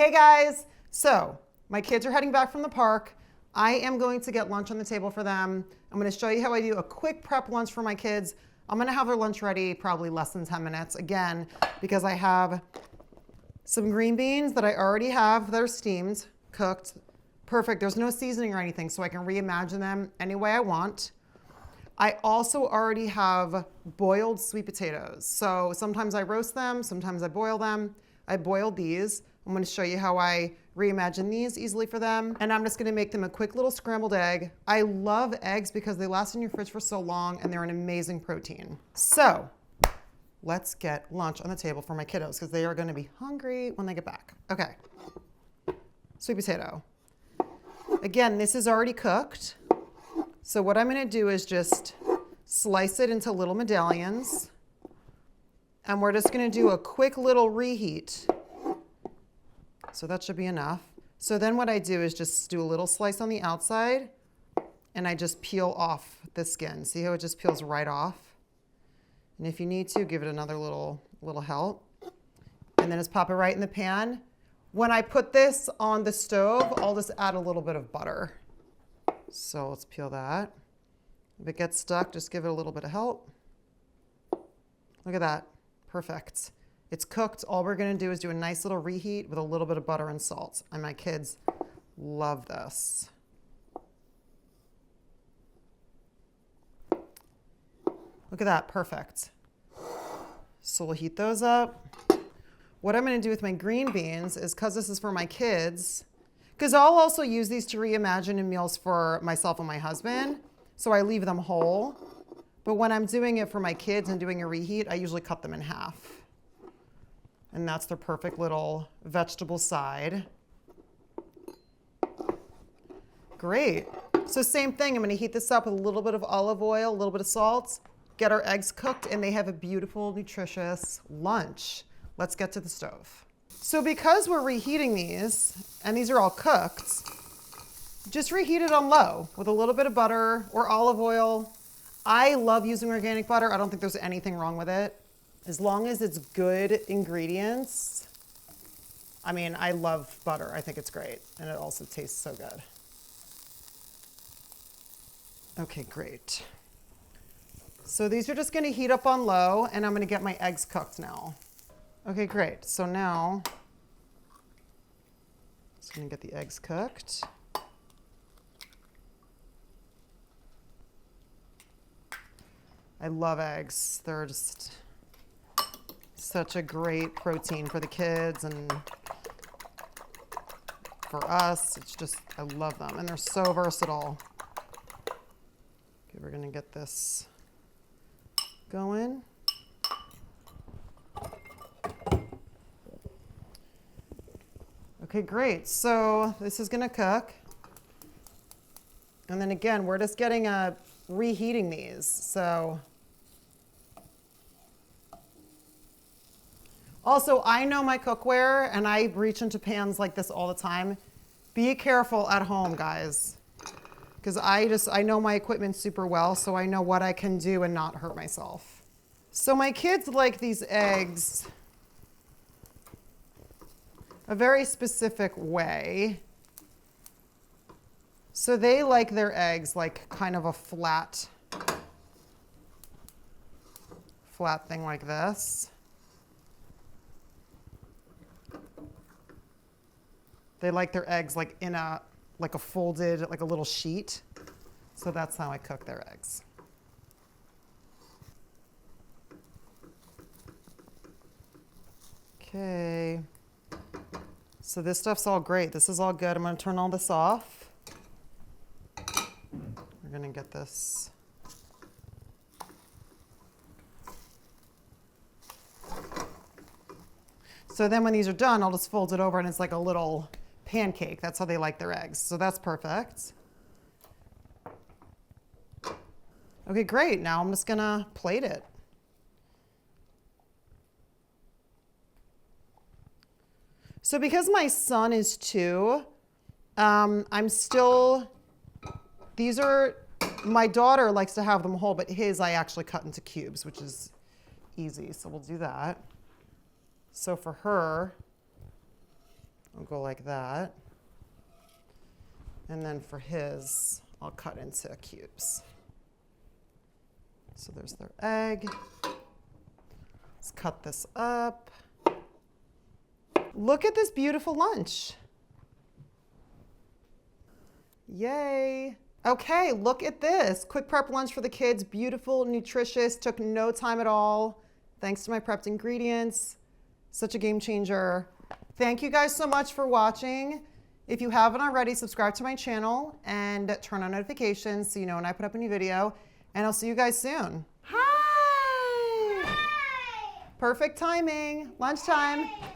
Hey guys, so my kids are heading back from the park. I am going to get lunch on the table for them. I'm going to show you how I do a quick prep lunch for my kids. I'm going to have their lunch ready probably less than 10 minutes, again, because I have some green beans that I already have that are steamed, cooked. Perfect. There's no seasoning or anything, so I can reimagine them any way I want. I also already have boiled sweet potatoes. So sometimes I roast them, sometimes I boil them. I boiled these. I'm going to show you how I reimagine these easily for them. And I'm just going to make them a quick little scrambled egg. I love eggs because they last in your fridge for so long and they're an amazing protein. So let's get lunch on the table for my kiddos because they are going to be hungry when they get back. Okay. Sweet potato. Again, this is already cooked. So what I'm going to do is just slice it into little medallions. And we're just going to do a quick little reheat. So that should be enough. So then what I do is just do a little slice on the outside and I just peel off the skin. See how it just peels right off? And if you need to, give it another little help. And then just pop it right in the pan. When I put this on the stove, I'll just add a little bit of butter. So let's peel that. If it gets stuck, just give it a little bit of help. Look at that. Perfect. It's cooked. All we're going to do is do a nice little reheat with a little bit of butter and salt. And my kids love this. Look at that. Perfect. So we'll heat those up. What I'm going to do with my green beans is, because this is for my kids, because I'll also use these to reimagine in meals for myself and my husband. So I leave them whole. But when I'm doing it for my kids and doing a reheat, I usually cut them in half. And that's their perfect little vegetable side. Great. So same thing, I'm going to heat this up with a little bit of olive oil, a little bit of salt, get our eggs cooked, and they have a beautiful, nutritious lunch. Let's get to the stove. So because we're reheating these, and these are all cooked, just reheat it on low with a little bit of butter or olive oil. I love using organic butter. I don't think there's anything wrong with it. As long as it's good ingredients. I mean, I love butter. I think it's great. And it also tastes so good. Okay, great. So these are just going to heat up on low, and I'm going to get my eggs cooked now. Okay, great. So now, just going to get the eggs cooked. I love eggs. They're just such a great protein for the kids and for us. It's just, I love them. And they're so versatile. Okay, we're going to get this going. Okay, great. So this is going to cook. And then again, we're just getting reheating these. So also, I know my cookware and I reach into pans like this all the time. Be careful at home, guys. Because I know my equipment super well, so I know what I can do and not hurt myself. So my kids like these eggs a very specific way. So they like their eggs like kind of a flat thing like this. They like their eggs like in a folded, like a little sheet. So that's how I cook their eggs. Okay. So this stuff's all great. This is all good. I'm going to turn all this off. We're going to get this. So then when these are done, I'll just fold it over and it's like a little pancake. That's how they like their eggs. So that's perfect. Okay, great. Now I'm just going to plate it. So because my son is 2, my daughter likes to have them whole, but his I actually cut into cubes, which is easy. So we'll do that. So for her, I'll go like that. And then for his, I'll cut into cubes. So there's their egg. Let's cut this up. Look at this beautiful lunch. Yay. Okay, look at this. Quick prep lunch for the kids. Beautiful, nutritious, took no time at all. Thanks to my prepped ingredients. Such a game changer. Thank you guys so much for watching. If you haven't already, subscribe to my channel and turn on notifications so you know when I put up a new video. And I'll see you guys soon. Hi! Hi. Perfect timing. Lunchtime. Hi.